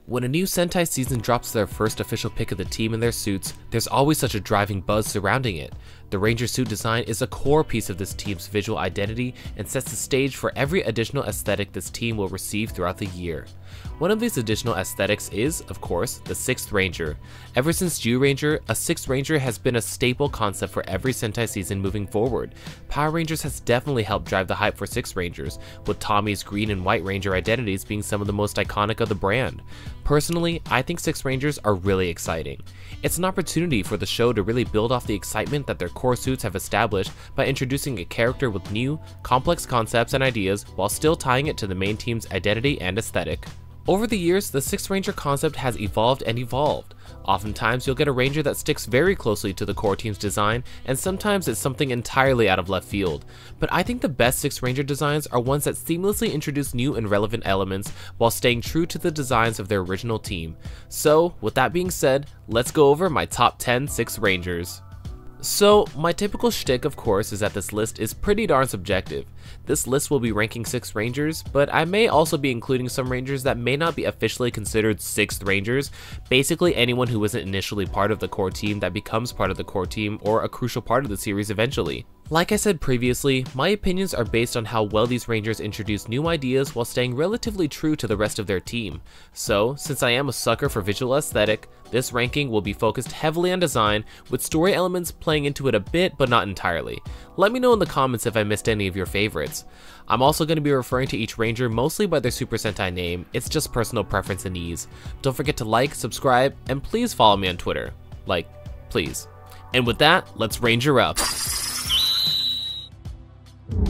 When a new Sentai season drops their first official pick of the team and their suits, there's always such a driving buzz surrounding it. The Ranger suit design is a core piece of this team's visual identity and sets the stage for every additional aesthetic this team will receive throughout the year. One of these additional aesthetics is, of course, the 6th Ranger. Ever since Zyuranger, a 6th Ranger has been a staple concept for every Sentai season moving forward. Power Rangers has definitely helped drive the hype for 6th Rangers, with Tommy's green and white Ranger identities being some of the most iconic of the brand. Personally, I think 6th Rangers are really exciting. It's an opportunity for the show to really build off the excitement that their core suits have established by introducing a character with new, complex concepts and ideas while still tying it to the main team's identity and aesthetic. Over the years, the 6th Ranger concept has evolved and evolved. Oftentimes, you'll get a Ranger that sticks very closely to the core team's design, and sometimes it's something entirely out of left field. But I think the best 6th Ranger designs are ones that seamlessly introduce new and relevant elements while staying true to the designs of their original team. So, with that being said, let's go over my top 10 6th Rangers. So, my typical shtick, of course, is that this list is pretty darn subjective. This list will be ranking 6th Rangers, but I may also be including some Rangers that may not be officially considered 6th Rangers, basically anyone who wasn't initially part of the core team that becomes part of the core team or a crucial part of the series eventually. Like I said previously, my opinions are based on how well these Rangers introduce new ideas while staying relatively true to the rest of their team. So, since I am a sucker for visual aesthetic, this ranking will be focused heavily on design, with story elements playing into it a bit but not entirely. Let me know in the comments if I missed any of your favorites. I'm also going to be referring to each Ranger mostly by their Super Sentai name, it's just personal preference and ease. Don't forget to like, subscribe, and please follow me on Twitter. Like, please. And with that, let's Ranger up.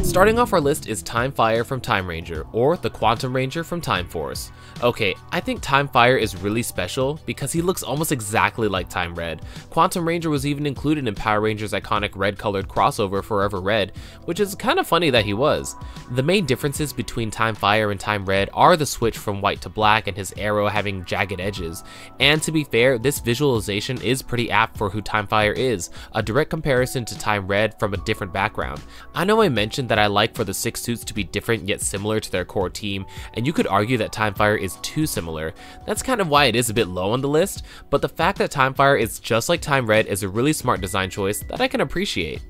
Starting off our list is Time Fire from Time Ranger, or the Quantum Ranger from Time Force. Okay, I think Time Fire is really special because he looks almost exactly like Time Red. Quantum Ranger was even included in Power Rangers' iconic red-colored crossover Forever Red, which is kind of funny that he was. The main differences between Time Fire and Time Red are the switch from white to black and his arrow having jagged edges. And to be fair, this visualization is pretty apt for who Time Fire is, a direct comparison to Time Red from a different background. I know I mentioned that I like for the 6 suits to be different yet similar to their core team, and you could argue that Time Fire is too similar. That's kind of why it is a bit low on the list, but the fact that Time Fire is just like Time Red is a really smart design choice that I can appreciate.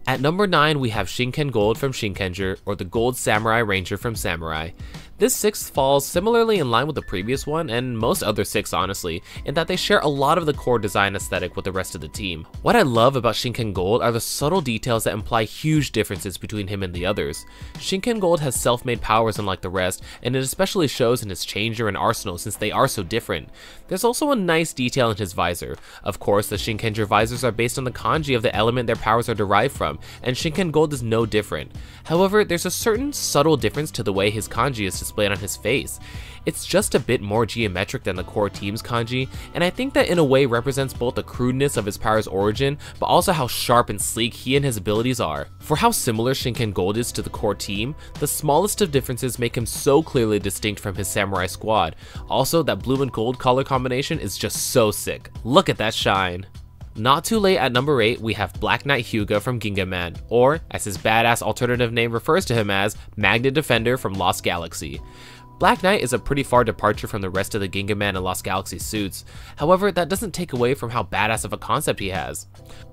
At number 9, we have Shinken Gold from Shinkenger, or the Gold Samurai Ranger from Samurai. This 6th falls similarly in line with the previous one, and most other 6 honestly, in that they share a lot of the core design aesthetic with the rest of the team. What I love about Shinken Gold are the subtle details that imply huge differences between him and the others. Shinken Gold has self-made powers unlike the rest, and it especially shows in his changer and arsenal since they are so different. There's also a nice detail in his visor. Of course, the Shinkenger visors are based on the kanji of the element their powers are derived from, and Shinken Gold is no different. However, there's a certain subtle difference to the way his kanji is displayed on his face. It's just a bit more geometric than the core team's kanji, and I think that in a way represents both the crudeness of his power's origin, but also how sharp and sleek he and his abilities are. For how similar Shinken Gold is to the core team, the smallest of differences make him so clearly distinct from his samurai squad. Also, that blue and gold color combination is just so sick. Look at that shine. Not too late at number 8, we have Black Knight Hyuga from Ginga Man, or as his badass alternative name refers to him as, Magnet Defender from Lost Galaxy. Black Knight is a pretty far departure from the rest of the Ginga Man and Lost Galaxy suits, however that doesn't take away from how badass of a concept he has.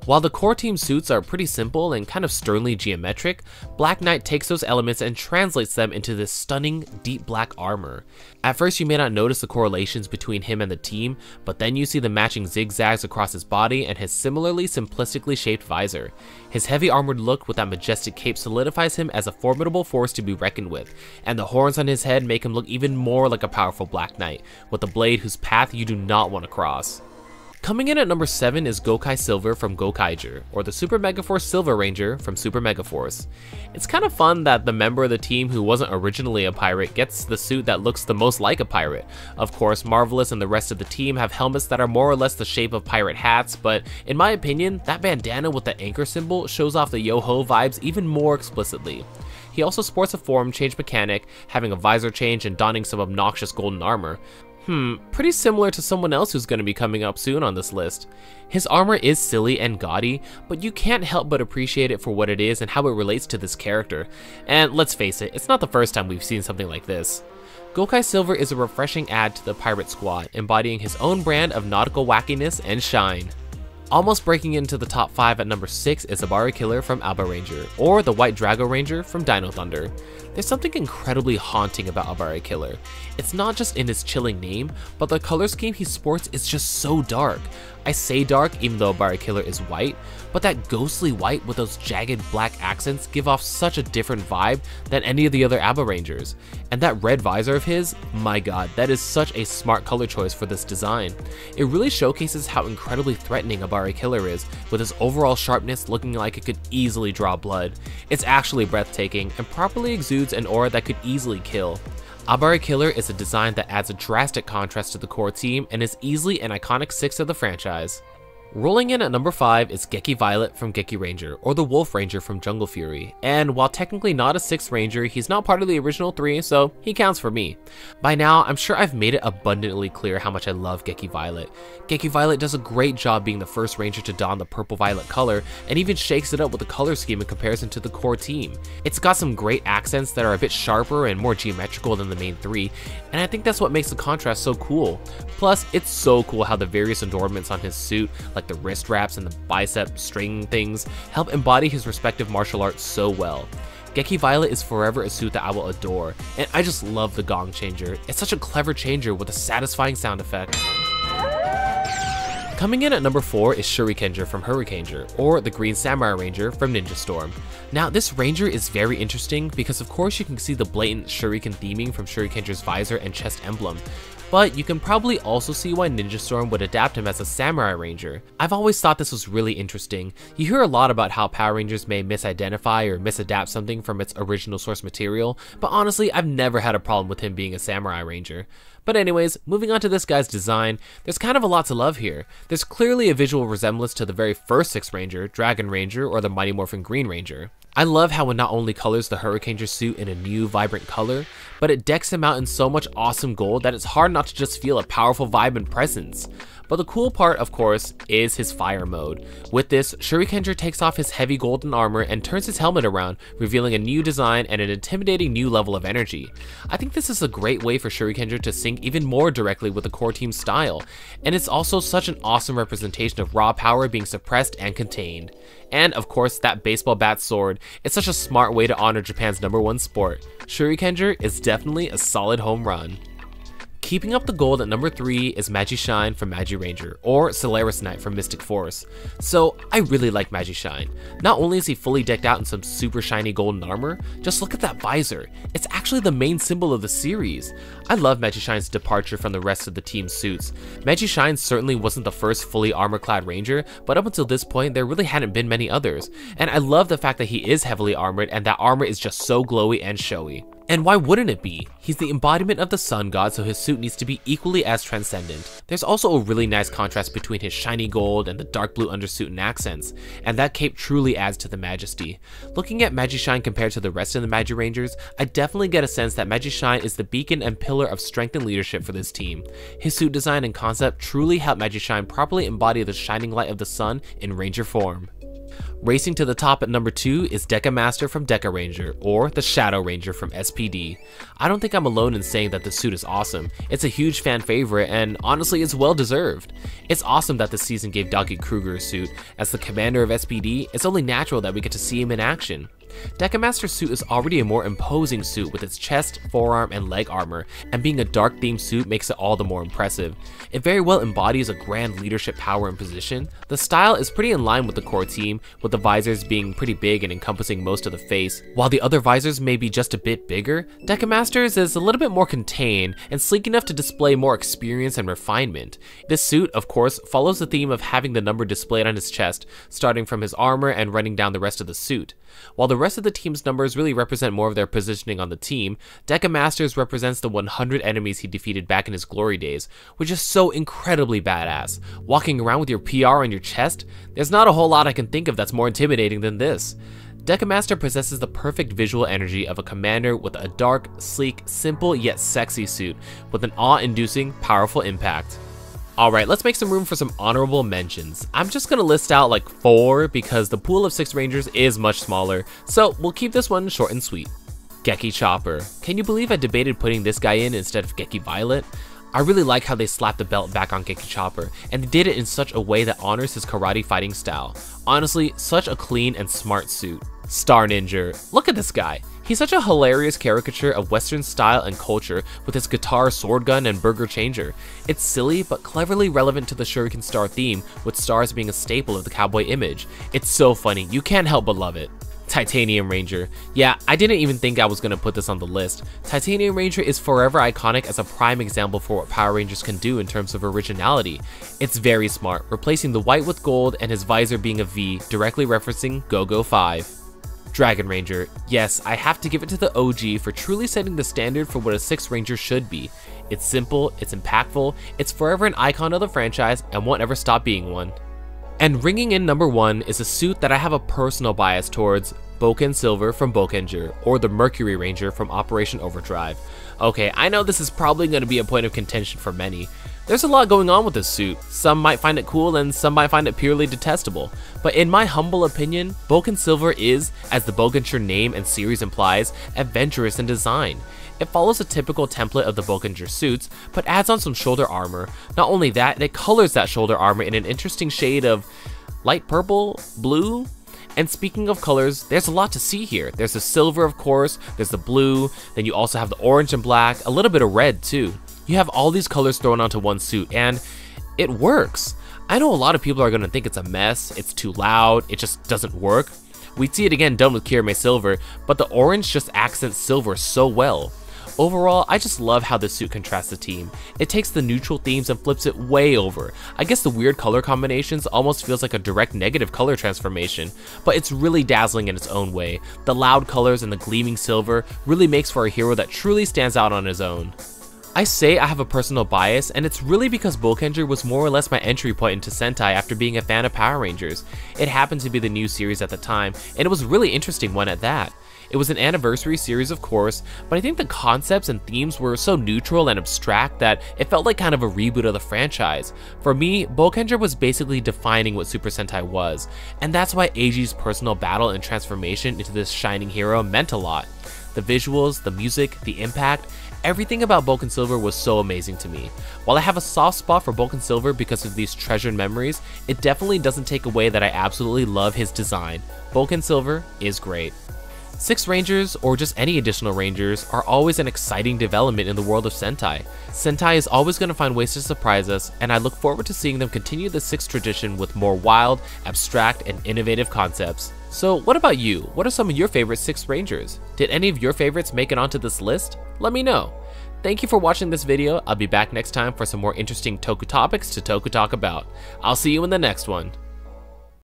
While the core team suits are pretty simple and kind of sternly geometric, Black Knight takes those elements and translates them into this stunning deep black armor. At first you may not notice the correlations between him and the team, but then you see the matching zigzags across his body and his similarly simplistically shaped visor. His heavy armored look with that majestic cape solidifies him as a formidable force to be reckoned with, and the horns on his head make him look even more like a powerful Black Knight, with a blade whose path you do not want to cross. Coming in at number 7 is Gokai Silver from Gokaiger, or the Super Megaforce Silver Ranger from Super Megaforce. It's kind of fun that the member of the team who wasn't originally a pirate gets the suit that looks the most like a pirate. Of course, Marvelous and the rest of the team have helmets that are more or less the shape of pirate hats, but in my opinion, that bandana with the anchor symbol shows off the yo-ho vibes even more explicitly. He also sports a form change mechanic, having a visor change and donning some obnoxious golden armor. Pretty similar to someone else who's going to be coming up soon on this list. His armor is silly and gaudy, but you can't help but appreciate it for what it is and how it relates to this character. And let's face it, it's not the first time we've seen something like this. Gokai Silver is a refreshing add to the pirate squad, embodying his own brand of nautical wackiness and shine. Almost breaking into the top 5 at number 6 is Abari Killer from Alba Ranger, or the White Drago Ranger from Dino Thunder. There's something incredibly haunting about Abari Killer. It's not just in his chilling name, but the color scheme he sports is just so dark. I say dark even though Abari Killer is white, but that ghostly white with those jagged black accents give off such a different vibe than any of the other Alba Rangers. And that red visor of his, my god, that is such a smart color choice for this design. It really showcases how incredibly threatening Abari Killer is, with his overall sharpness looking like it could easily draw blood. It's actually breathtaking and properly exudes an aura that could easily kill. Abari Killer is a design that adds a drastic contrast to the core team and is easily an iconic 6 of the franchise. Rolling in at number 5 is Geki Violet from Geki Ranger, or the Wolf Ranger from Jungle Fury, and while technically not a 6th Ranger, he's not part of the original 3, so he counts for me. By now, I'm sure I've made it abundantly clear how much I love Geki Violet. Geki Violet does a great job being the first Ranger to don the purple-violet color, and even shakes it up with the color scheme in comparison to the core team. It's got some great accents that are a bit sharper and more geometrical than the main 3, and I think that's what makes the contrast so cool. Plus, it's so cool how the various adornments on his suit, like the wrist wraps and the bicep string things, help embody his respective martial arts so well. Geki Violet is forever a suit that I will adore, and I just love the gong changer. It's such a clever changer with a satisfying sound effect. Coming in at number 4 is Shurikenger from Hurricaneger, or the Green Samurai Ranger from Ninja Storm. Now, this Ranger is very interesting because of course you can see the blatant shuriken theming from Shurikenger's visor and chest emblem, but you can probably also see why Ninja Storm would adapt him as a Samurai Ranger. I've always thought this was really interesting. You hear a lot about how Power Rangers may misidentify or misadapt something from its original source material, but honestly, I've never had a problem with him being a Samurai Ranger. But anyways, moving on to this guy's design, there's kind of a lot to love here. There's clearly a visual resemblance to the very first 6th Ranger, Dragon Ranger, or the Mighty Morphin Green Ranger. I love how it not only colors the Hurricaneger suit in a new, vibrant color, but it decks him out in so much awesome gold that it's hard not to just feel a powerful vibe and presence. But the cool part, of course, is his fire mode. With this, Shurikenger takes off his heavy golden armor and turns his helmet around, revealing a new design and an intimidating new level of energy. I think this is a great way for Shurikenger to sync even more directly with the core team's style, and it's also such an awesome representation of raw power being suppressed and contained. And of course, that baseball bat sword. It's such a smart way to honor Japan's #1 sport. Shurikenger is definitely a solid home run. Keeping up the gold at number 3 is Magi Shine from Magi Ranger, or Solaris Knight from Mystic Force. So I really like Magi Shine. Not only is he fully decked out in some super shiny golden armor, just look at that visor. It's actually the main symbol of the series. I love Magi Shine's departure from the rest of the team's suits. Magi Shine certainly wasn't the first fully armor-clad Ranger, but up until this point there really hadn't been many others. And I love the fact that he is heavily armored and that armor is just so glowy and showy. And why wouldn't it be? He's the embodiment of the sun god, so his suit needs to be equally as transcendent. There's also a really nice contrast between his shiny gold and the dark blue undersuit and accents, and that cape truly adds to the majesty. Looking at Magi Shine compared to the rest of the Magi Rangers, I definitely get a sense that Magi Shine is the beacon and pillar of strength and leadership for this team. His suit design and concept truly help Magi Shine properly embody the shining light of the sun in Ranger form. Racing to the top at number 2 is Deca Master from Deca Ranger, or the Shadow Ranger from SPD. I don't think I'm alone in saying that the suit is awesome. It's a huge fan favorite, and honestly it's well deserved. It's awesome that this season gave Doggy Kruger a suit. As the commander of SPD, it's only natural that we get to see him in action. Deca Master's suit is already a more imposing suit with its chest, forearm, and leg armor, and being a dark themed suit makes it all the more impressive. It very well embodies a grand leadership power and position. The style is pretty in line with the core team, with the visors being pretty big and encompassing most of the face. While the other visors may be just a bit bigger, Deca Master's is a little bit more contained and sleek enough to display more experience and refinement. This suit, of course, follows the theme of having the number displayed on his chest, starting from his armor and running down the rest of the suit. While the rest of the team's numbers really represent more of their positioning on the team, Deca Masters represents the 100 enemies he defeated back in his glory days, which is so incredibly badass. Walking around with your PR on your chest, there's not a whole lot I can think of that's more intimidating than this. Deca Master possesses the perfect visual energy of a commander with a dark, sleek, simple yet sexy suit with an awe-inducing, powerful impact. Alright, let's make some room for some honorable mentions. I'm just gonna list out like 4 because the pool of 6 Rangers is much smaller, so we'll keep this one short and sweet. Geki Chopper. Can you believe I debated putting this guy in instead of Geki Violet? I really like how they slapped the belt back on Geki Chopper, and they did it in such a way that honors his karate fighting style. Honestly, such a clean and smart suit. Star Ninja. Look at this guy. He's such a hilarious caricature of Western style and culture with his guitar, sword gun, and burger changer. It's silly, but cleverly relevant to the Shuriken Star theme, with stars being a staple of the cowboy image. It's so funny, you can't help but love it. Titanium Ranger. Yeah, I didn't even think I was gonna put this on the list. Titanium Ranger is forever iconic as a prime example for what Power Rangers can do in terms of originality. It's very smart, replacing the white with gold and his visor being a V, directly referencing Go-Go 5. Dragon Ranger. Yes, I have to give it to the OG for truly setting the standard for what a 6th Ranger should be. It's simple, it's impactful, it's forever an icon of the franchise, and won't ever stop being one. And ringing in number 1 is a suit that I have a personal bias towards, Boken Silver from Bokenger, or the Mercury Ranger from Operation Overdrive. Okay, I know this is probably going to be a point of contention for many. There's a lot going on with this suit. Some might find it cool and some might find it purely detestable. But in my humble opinion, Boken Silver is, as the Bokenger name and series implies, adventurous in design. It follows a typical template of the Bokenger suits, but adds on some shoulder armor. Not only that, it colors that shoulder armor in an interesting shade of light purple, blue. And speaking of colors, there's a lot to see here. There's the silver, of course, there's the blue, then you also have the orange and black, a little bit of red too. You have all these colors thrown onto one suit, and it works. I know a lot of people are going to think it's a mess, it's too loud, it just doesn't work. We'd see it again done with Kirame Silver, but the orange just accents silver so well. Overall, I just love how this suit contrasts the team. It takes the neutral themes and flips it way over. I guess the weird color combinations almost feels like a direct negative color transformation, but it's really dazzling in its own way. The loud colors and the gleaming silver really makes for a hero that truly stands out on his own. I say I have a personal bias, and it's really because Bokenger was more or less my entry point into Sentai after being a fan of Power Rangers. It happened to be the new series at the time, and it was a really interesting one at that. It was an anniversary series, of course, but I think the concepts and themes were so neutral and abstract that it felt like kind of a reboot of the franchise. For me, Bokenger was basically defining what Super Sentai was, and that's why Eiji's personal battle and transformation into this shining hero meant a lot. The visuals, the music, the impact, everything about Boken Silver was so amazing to me. While I have a soft spot for Boken Silver because of these treasured memories, it definitely doesn't take away that I absolutely love his design. Boken Silver is great. 6 Rangers, or just any additional Rangers, are always an exciting development in the world of Sentai. Sentai is always going to find ways to surprise us, and I look forward to seeing them continue the 6th tradition with more wild, abstract, and innovative concepts. So what about you? What are some of your favorite 6 Rangers? Did any of your favorites make it onto this list? Let me know. Thank you for watching this video. I'll be back next time for some more interesting Toku topics to Toku talk about. I'll see you in the next one.